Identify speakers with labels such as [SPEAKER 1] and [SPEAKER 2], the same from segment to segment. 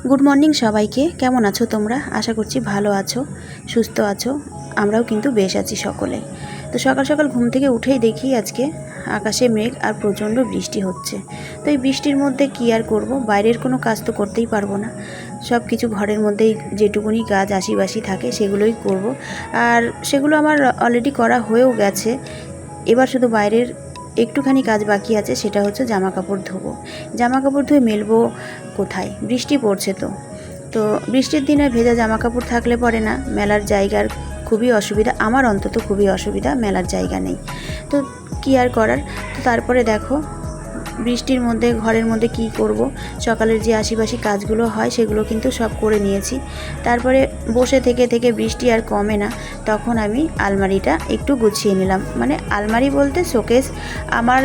[SPEAKER 1] Good morning সবাইকে। কেমন আছো তোমরা? আশা করছি ভালো আছো, সুস্থ আছো। আমরাও কিন্তু বেশ আছি সকলে। তো সকাল সকাল ঘুম থেকে উঠেই দেখি আজকে আকাশে মেঘ আর প্রচণ্ড বৃষ্টি হচ্ছে। তো এই বৃষ্টির মধ্যে কী আর করব, বাইরের কোনো কাজ তো করতেই পারবো না। সব কিছু ঘরের মধ্যেই যেটুকুনি কাজ আশিবাসি থাকে সেগুলোই করব। আর সেগুলো আমার অলরেডি করা হয়েও গেছে। এবার শুধু বাইরের একটুখানি কাজ বাকি আছে, সেটা হচ্ছে জামা কাপড় ধোবো। জামা কাপড় ধুয়ে মেলবো কোথায়? বৃষ্টি পড়ছে তো। তো বৃষ্টির দিনে ভেজা জামা কাপড় থাকলে পরে না মেলার জায়গার খুবই অসুবিধা, আমার অন্তত খুবই অসুবিধা, মেলার জায়গা নেই। তো কী আর করার। তো তারপরে দেখো বৃষ্টির মধ্যে ঘরের মধ্যে কি করব, সকালের যে আশিপাশি কাজগুলো হয় সেগুলো কিন্তু সব করে নিয়েছি। তারপরে বসে থেকে থেকে বৃষ্টি আর কমে না, তখন আমি আলমারিটা একটু গুছিয়ে নিলাম। মানে আলমারি বলতে শোকেস, আমার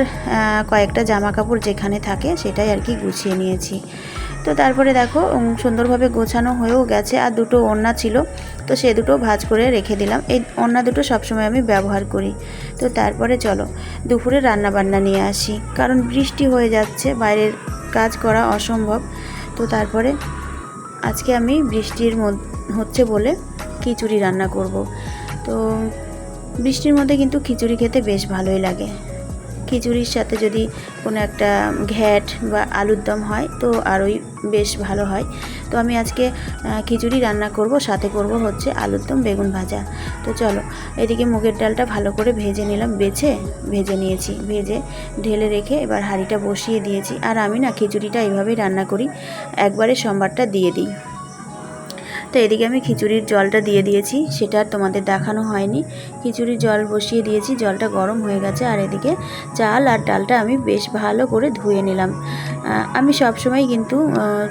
[SPEAKER 1] কয়েকটা জামা কাপড় যেখানে থাকে সেটাই আর কি গুছিয়ে নিয়েছি। তো তারপরে দেখো সুন্দরভাবে গোছানো হয়েও গেছে। আর দুটো ওড়না ছিল, তো সে দুটো ভাঁজ করে রেখে দিলাম। এই ওড়না দুটো সবসময় আমি ব্যবহার করি। তো তারপরে চলো দুপুরে রান্নাবান্না নিয়ে আসি, কারণ বৃষ্টি হয়ে যাচ্ছে, বাইরের কাজ করা অসম্ভব। তো তারপরে আজকে আমি বৃষ্টির হচ্ছে বলে খিচুড়ি রান্না করব। তো বৃষ্টির মধ্যে কিন্তু খিচুড়ি খেতে বেশ ভালোই লাগে। খিচুড়ির সাথে যদি কোনো একটা ঘ্যাট বা আলুর দম হয় তো আরোই বেশ ভালো হয়। তো আমি আজকে খিচুড়ি রান্না করব, সাথে করব হচ্ছে আলুর দম, বেগুন ভাজা। তো চলো এদিকে মুগের ডালটা ভালো করে ভেজে নিলাম, ভেজে নিয়েছি, ভেজে ঢেলে রেখে এবার হাঁড়িটা বসিয়ে দিয়েছি। আর আমি না খিচুড়িটা এইভাবেই রান্না করি, একবারে সম্বারটা দিয়ে দিই। তো এদিকে আমি খিচুড়ির জলটা দিয়ে দিয়েছি, সেটা আর তোমাদের দেখানো হয়নি। খিচুড়ির জল বসিয়ে দিয়েছি, জলটা গরম হয়ে গেছে। আর এদিকে চাল আর ডালটা আমি বেশ ভালো করে ধুয়ে নিলাম। আমি সবসময় কিন্তু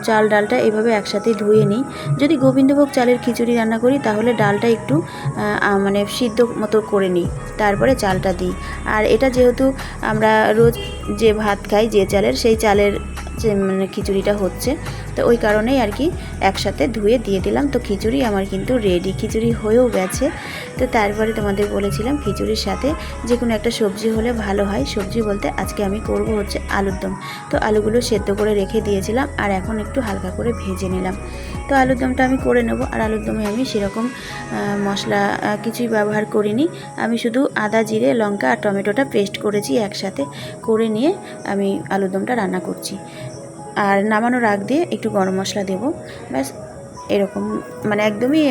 [SPEAKER 1] চাল ডালটা এভাবে একসাথে ধুয়ে নিই। যদি গোবিন্দভোগ চালের খিচুড়ি রান্না করি তাহলে ডালটা একটু মানে সিদ্ধ মতো করে নিই, তারপরে চালটা দিই। আর এটা যেহেতু আমরা রোজ যে ভাত খাই যে চালের, সেই চালের যে মানে খিচুড়িটা হচ্ছে, তো ওই কারণেই আর কি একসাথে ধুয়ে দিয়ে দিলাম। তো খিচুড়ি আমার কিন্তু রেডি, খিচুড়ি হয়েও গেছে। তো তারপরে তোমাদের বলেছিলাম খিচুড়ির সাথে যে কোনো একটা সবজি হলে ভালো হয়। সবজি বলতে আজকে আমি করব হচ্ছে আলুর দম। তো আলুগুলো সেদ্ধ করে রেখে দিয়েছিলাম, আর এখন একটু হালকা করে ভেজে নিলাম। তো আলুর দমটা আমি করে নেব। আর আলুর দমে আমি সেরকম মশলা কিছুই ব্যবহার করিনি। আমি শুধু আদা, জিরে, লঙ্কা আর টমেটোটা পেস্ট করেছি, একসাথে করে নিয়ে আমি আলুর দমটা রান্না করছি। আর নামানোর আগ দিয়ে একটু গরম মশলা দেব, ব্যাস। এরকম মানে একদমই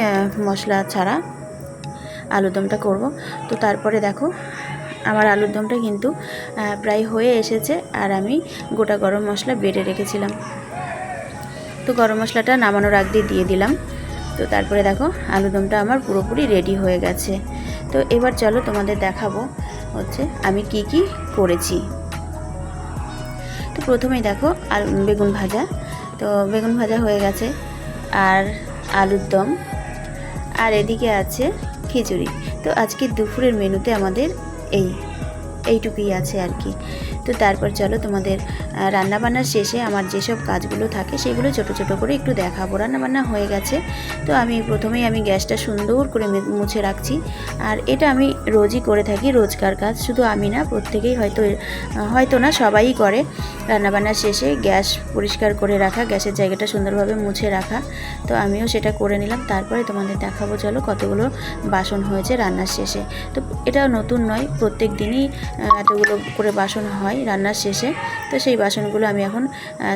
[SPEAKER 1] মশলা ছাড়া আলুর দমটা করব। তো তারপরে দেখো আমার আলুর দমটা কিন্তু প্রায় হয়ে এসেছে। আর আমি গোটা গরম মশলা বেটে রেখেছিলাম, তো গরম মশলাটা নামানোর আগ দিয়ে দিলাম। তো তারপরে দেখো আলুর দমটা আমার পুরোপুরি রেডি হয়ে গেছে। তো এবার চলো তোমাদের দেখাবো হচ্ছে আমি কি কি করেছি। তো প্রথমেই দেখো বেগুন ভাজা। তো বেগুন ভাজা হয়ে গেছে, আর আলুর দম, আর এদিকে আছে খিচুড়ি। তো আজকে দুপুরের মেনুতে আমাদের এইটুকুই আছে আর কি। তো তারপর চলো তোমাদের রান্নাবান্নার শেষে আমার যেসব কাজগুলো থাকে সেগুলো ছোট ছোট করে একটু দেখাবো। রান্নাবান্না হয়ে গেছে, তো আমি প্রথমেই গ্যাসটা সুন্দর করে মুছে রাখছি। আর এটা আমি রোজই করে থাকি, রোজকার কাজ। শুধু আমি না, প্রত্যেকেই হয়তো না সবাই করে। রান্নাবান্নার শেষে গ্যাস পরিষ্কার করে রাখা, গ্যাসের জায়গাটা সুন্দরভাবে মুছে রাখা। তো আমিও সেটা করে নিলাম। তারপরে তোমাদের দেখাবো চলো কতগুলো বাসন হয়েছে রান্নার শেষে। তো এটা নতুন নয়, প্রত্যেক দিনই এতগুলো করে বাসন হয় রান্নার শেষে। তো সেই বাসনগুলো আমি এখন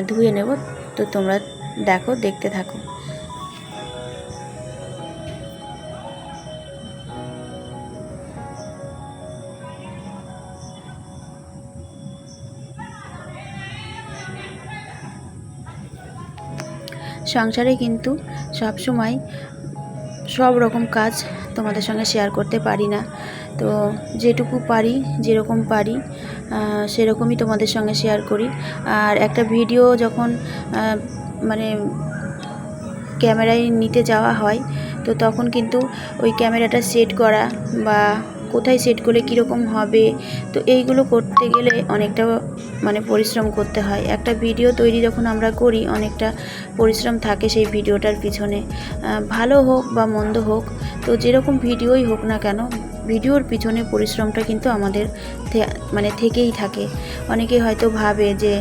[SPEAKER 1] ধুয়ে নেব। তো তোমরা দেখতে থাকো। সংসারে কিন্তু সব সময় সব রকম কাজ তোমাদের সঙ্গে শেয়ার করতে পারি না। তো যেটুকু পারি, যেরকম পারি সেরকমই তোমাদের সঙ্গে শেয়ার করি। আর একটা ভিডিও যখন মানে ক্যামেরায় নিতে যাওয়া হয়, তো তখন কিন্তু ওই ক্যামেরাটা সেট করা বা কোথায় সেট করলে কীরকম হবে, তো এইগুলো করতে গেলে অনেকটা মানে পরিশ্রম করতে হয়। একটা ভিডিও তৈরি যখন আমরা করি, অনেকটা পরিশ্রম থাকে সেই ভিডিওটার পিছনে। ভালো হোক বা মন্দ হোক, তো যেরকম ভিডিওই হোক না কেন, ভিডিওর পিছনে পরিশ্রমটা কিন্তু আমাদের মানে থেকেই থাকে। অনেকে হয়তো ভাবে যে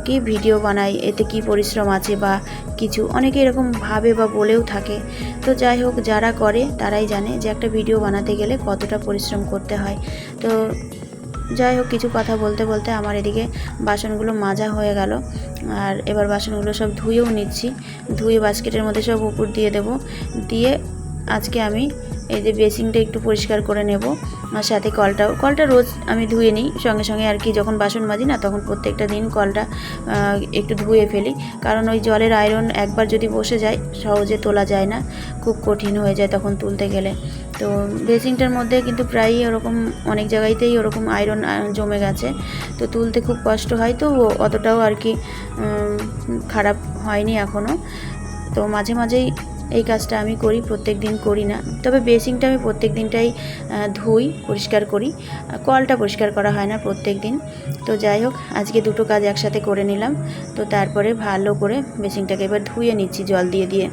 [SPEAKER 1] কি ভিডিও বানাই, এতে কি পরিশ্রম আছে বা কিছু, অনেকে এরকম ভাবে বা বলেও থাকে। তো যাই হোক, যারা করে তারাই জানে যে একটা ভিডিও বানাতে গেলে কতটা পরিশ্রম করতে হয়। তো যাই হোক, কিছু কথা বলতে বলতে আমার এদিকে বাসনগুলো মাজা হয়ে গেল। আর এবার বাসনগুলো সব ধুয়েও নিচ্ছি। ধুয়ে বাস্কেটের মধ্যে সব উপর দিয়ে দেব। দিয়ে আজকে আমি এই যে বেসিনটা একটু পরিষ্কার করে নেব, আর সাথে কলটা রোজ আমি ধুয়ে নিই সঙ্গে সঙ্গে আর কি। যখন বাসন মাজি না, তখন প্রত্যেকটা দিন কলটা একটু ধুয়ে ফেলি, কারণ ওই জলের আয়রন একবার যদি বসে যায় সহজে তোলা যায় না, খুব কঠিন হয়ে যায় তখন তুলতে গেলে। তো বেসিনটার মধ্যে কিন্তু প্রায়ই ওরকম অনেক জায়গাতেই ওরকম আয়রন জমে গেছে, তো তুলতে খুব কষ্ট হয়। তো অতটাও আর কি খারাপ হয়নি এখনও। তো মাঝে মাঝেই এই কাজটা আমি করি, প্রত্যেক দিন করি না। তবে বেসিনটা আমি প্রত্যেক দিনটাই ধুই, পরিষ্কার করি। কলটা পরিষ্কার করা হয় না প্রত্যেক দিন। তো যাই হোক, আজকে দুটো কাজ একসাথে করে নিলাম। তো তারপরে ভালো করে বেসিনটাকে এবার ধুয়ে নিচ্ছি জল দিয়ে দিয়ে।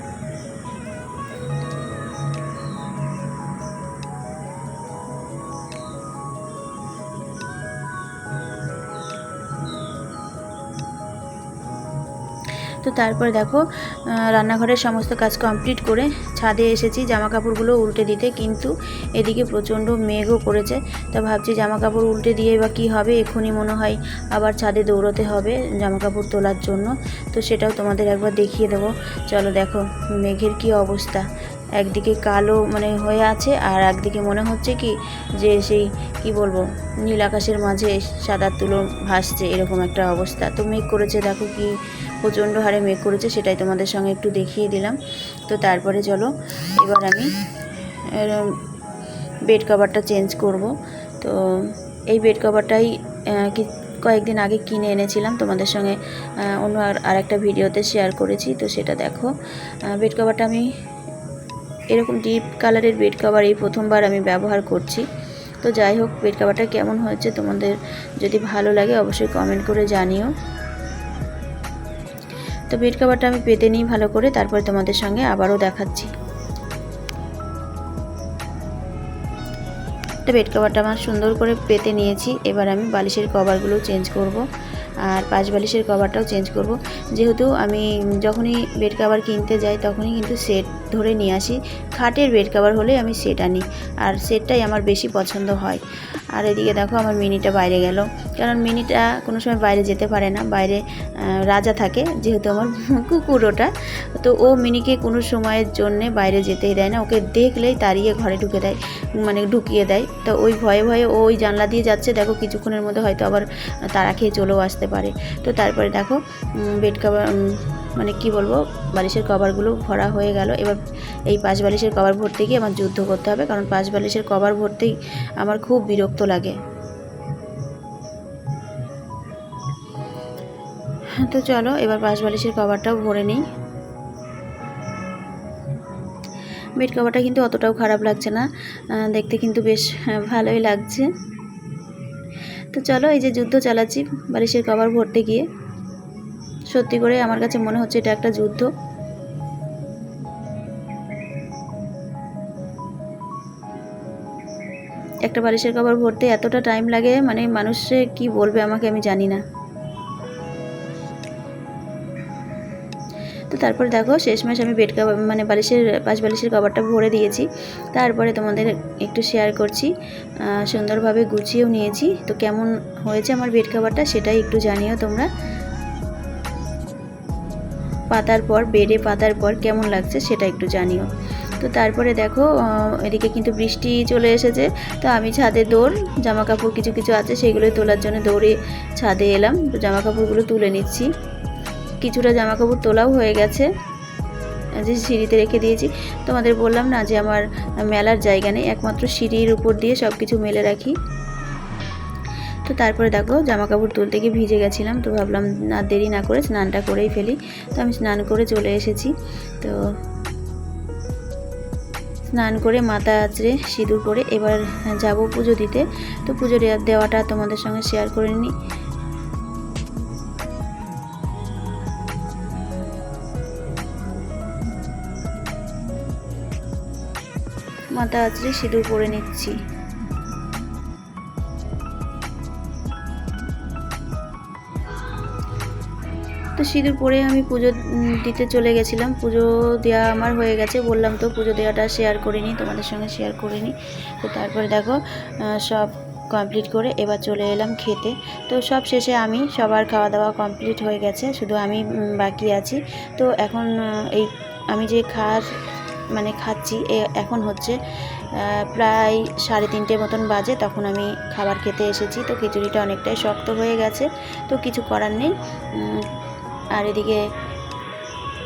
[SPEAKER 1] তো তারপর দেখো, রান্নাঘরের সমস্ত কাজ কমপ্লিট করে ছাদে এসেছি জামা কাপড়গুলো উল্টে দিতে, কিন্তু এদিকে প্রচণ্ড মেঘও করেছে। তা ভাবছি জামা কাপড় উল্টে দিয়ে বা কী হবে, এক্ষুনি মনে হয় আবার ছাদে দৌড়তে হবে জামা কাপড় তোলার জন্য। তো সেটাও তোমাদের একবার দেখিয়ে দেবো। চলো দেখো মেঘের কী অবস্থা, একদিকে কালো মানে হয়ে আছে, আর একদিকে মনে হচ্ছে কি যে সেই কি বলবো, নীল আকাশের মাঝে সাদার তুলো ভাসছে, এরকম একটা অবস্থা। তো মেঘ করেছে, দেখো কি প্রচণ্ড হারে মেঘ করেছে, সেটাই তোমাদের সঙ্গে একটু দেখিয়ে দিলাম। তো তারপরে চলো এবার আমি বেড কভারটা চেঞ্জ করব। তো এই বেড কভারটাই কয়েকদিন আগে কিনে এনেছিলাম, তোমাদের সঙ্গে অন্য আর একটা ভিডিওতে শেয়ার করেছি। তো সেটা দেখো, বেড কভারটা আমি এরকম ডিপ কালারের বেড কভার এই প্রথমবার আমি ব্যবহার করছি। তো যাই হোক, বেড কভারটা কেমন হয়েছে তোমাদের যদি ভালো লাগে অবশ্যই কমেন্ট করে জানিও। তো বেড কভারটা আমি পেতে নিই ভালো করে, তারপরে তোমাদের সঙ্গে আবারও দেখাচ্ছি। তো বেড কভারটা আমার সুন্দর করে পেতে নিয়েছি। এবার আমি বালিশের কভারগুলো চেঞ্জ করব, আর পাশ বালিশের কভারটাও চেঞ্জ করব। যেহেতু আমি যখনই বেড কভার কিনতে যাই তখনই কিন্তু সেট ধরে নিয়ে আসি। খাটের বেড কভার হলে আমি সেট আনি, আর সেটটাই আমার বেশি পছন্দ হয়। আর এদিকে দেখো আমার মিনিটা বাইরে গেল, কারণ মিনিটা কোনো সময় বাইরে যেতে পারে না, বাইরে রাজা থাকে যেহেতু আমার কুকুর ওটা। তো ও মিনিকে কোনো সময়ের জন্যে বাইরে যেতেই দেয় না, ওকে দেখলেই তাড়িয়ে ঘরে ঢুকিয়ে দেয়। তো ওই ভয়ে ভয়ে ও ওই জানলা দিয়ে যাচ্ছে, দেখো কিছুক্ষণের মধ্যে হয়তো আবার তাড়া খেয়ে চলেও আসতে পারে। তো তারপরে দেখো বেড কভার কি বলবো, বালিশের কভারগুলো ভরা হয়ে গেল। এবার এই পাশ বালিশের কভার ভরতে গিয়ে আমার যুদ্ধ করতে হবে, কারণ পাশ বালিশের কভার ভরতেই আমার খুব বিরক্ত লাগে। তো চলো এবার পাশ বালিশের কভারটাও ভরে নিই। বেড কভারটা কিন্তু অতটাও খারাপ লাগছে না, দেখতে কিন্তু বেশ ভালোই লাগছে। তো চলো, এই যে যুদ্ধ চালাচ্ছি বালিশের কভার ভরতে গিয়ে, সত্যি করে আমার কাছে মনে হচ্ছে এটা একটা যুদ্ধ। একটা বালিশের কভার ভরতে এতটা টাইম লাগে, মানে মানুষে কি বলবে আমাকে আমি জানি না। তো তারপরে দেখো শেষমেশ আমি বেড কভার পাশ বালিশের কভারটা ভরে দিয়েছি। তারপরে তোমাদের একটু শেয়ার করছি, সুন্দরভাবে গুছিয়েও নিয়েছি। তো কেমন হয়েছে আমার বেড কভারটা সেটাই একটু জানিও তোমরা। বেডে পাতার পর কেমন লাগছে সেটা একটু জানিও। তো তারপরে দেখো এদিকে কিন্তু বৃষ্টি চলে এসেছে। তো আমি ছাদে জামা কাপড় কিছু কিছু আছে সেগুলোই তোলার জন্য দৌড়ে ছাদে এলাম। তো জামা কাপড়গুলো তুলে নিচ্ছি, কিছুটা জামা কাপড় তোলাও হয়ে গেছে, যে সিঁড়িতে রেখে দিয়েছি। তোমাদের বললাম না যে আমার মেলার জায়গা নেই, একমাত্র সিঁড়ির উপর দিয়ে সব কিছু মেলে রাখি। তো তারপরে দেখো জামা কাপড় তুলতে গিয়ে ভিজে গেছিলাম, তো ভাবলাম না দেরি না করে স্নানটা করেই ফেলি। তো আমি স্নান করে চলে এসেছি। তো স্নান করে মাথা আঁচড়ে সিঁদুর পরে এবার যাব পুজো দিতে। তো পুজো দেওয়াটা তোমাদের সঙ্গে শেয়ার করে নিই। মাথা আঁচড়ে সিঁদুর পরে নিচ্ছি। সিঁদুর পরে আমি পুজো দিতে চলে গেছিলাম। পুজো দেওয়া আমার হয়ে গেছে, বললাম তো পুজো দেওয়াটা শেয়ার করিনি, তোমাদের সঙ্গে শেয়ার করিনি। তো তারপরে দেখো সব কমপ্লিট করে এবার চলে এলাম খেতে। তো সব শেষে আমি সবার খাওয়া দাওয়া কমপ্লিট হয়ে গেছে, শুধু আমি বাকি আছি। তো এখন এই আমি যে খাচ্ছি এখন হচ্ছে প্রায় 3:30 মতন বাজে, তখন আমি খাবার খেতে এসেছি। তো খিচুড়িটা অনেকটাই শক্ত হয়ে গেছে, তো কিছু করার নেই। আর এদিকে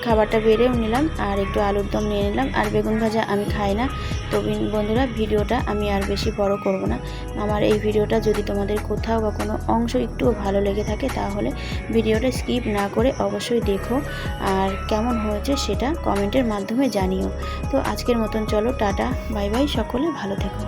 [SPEAKER 1] খাবারটা বেড়েও নিলাম, আর একটু আলুর দম নিয়ে নিলাম, আর বেগুন ভাজা আমি খাই না। তো বন্ধুরা, ভিডিওটা আমি আর বেশি বড় করব না। আমার এই ভিডিওটা যদি তোমাদের কোথাও বা কোনো অংশ একটুও ভালো লেগে থাকে, তাহলে ভিডিওটা স্কিপ না করে অবশ্যই দেখো, আর কেমন হয়েছে সেটা কমেন্টের মাধ্যমে জানিও। তো আজকের মতন চলো, টাটা, বাই বাই, সকলে ভালো থেকো।